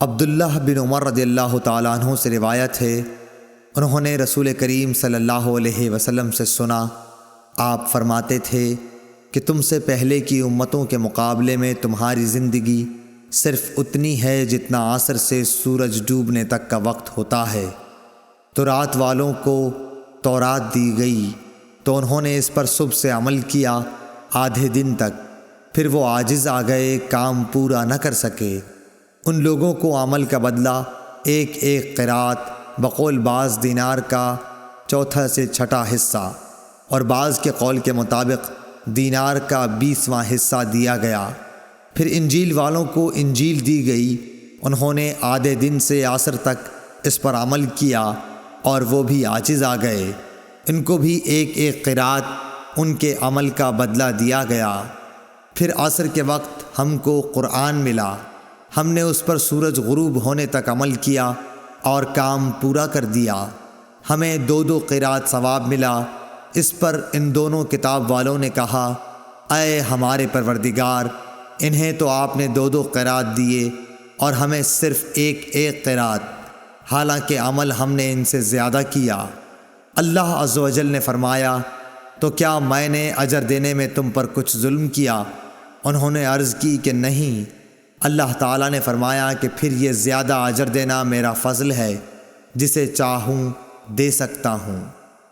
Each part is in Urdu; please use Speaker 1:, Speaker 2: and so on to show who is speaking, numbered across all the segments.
Speaker 1: عبداللہ بن عمر رضی اللہ تعالیٰ عنہ سے روایت ہے، انہوں نے رسول کریم صلی اللہ علیہ وسلم سے سنا، آپ فرماتے تھے کہ تم سے پہلے کی امتوں کے مقابلے میں تمہاری زندگی صرف اتنی ہے جتنا عصر سے سورج ڈوبنے تک کا وقت ہوتا ہے۔ تو رات والوں کو تورات دی گئی تو انہوں نے اس پر صبح سے عمل کیا آدھے دن تک، پھر وہ عاجز آ گئے، کام پورا نہ کر سکے۔ ان لوگوں کو عمل کا بدلہ ایک ایک قرات بقول بعض دینار کا چوتھا سے چھٹا حصہ اور بعض کے قول کے مطابق دینار کا 20واں حصہ دیا گیا۔ پھر انجیل والوں کو انجیل دی گئی، انہوں نے آدھے دن سے عصر تک اس پر عمل کیا اور وہ بھی عاجز آ گئے، ان کو بھی ایک ایک قرات ان کے عمل کا بدلہ دیا گیا۔ پھر عصر کے وقت ہم کو قرآن ملا، ہم نے اس پر سورج غروب ہونے تک عمل کیا اور کام پورا کر دیا، ہمیں 2 قرات ثواب ملا۔ اس پر ان دونوں کتاب والوں نے کہا، اے ہمارے پروردگار، انہیں تو آپ نے 2 قرات دیے اور ہمیں صرف ایک ایک قرات، حالانکہ عمل ہم نے ان سے زیادہ کیا۔ اللہ عز و جل نے فرمایا، تو کیا میں نے اجر دینے میں تم پر کچھ ظلم کیا؟ انہوں نے عرض کی کہ نہیں۔ اللہ تعالیٰ نے فرمایا کہ پھر یہ زیادہ اجر دینا میرا فضل ہے، جسے چاہوں دے سکتا ہوں۔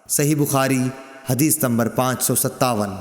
Speaker 1: صحیح بخاری حدیث نمبر 557۔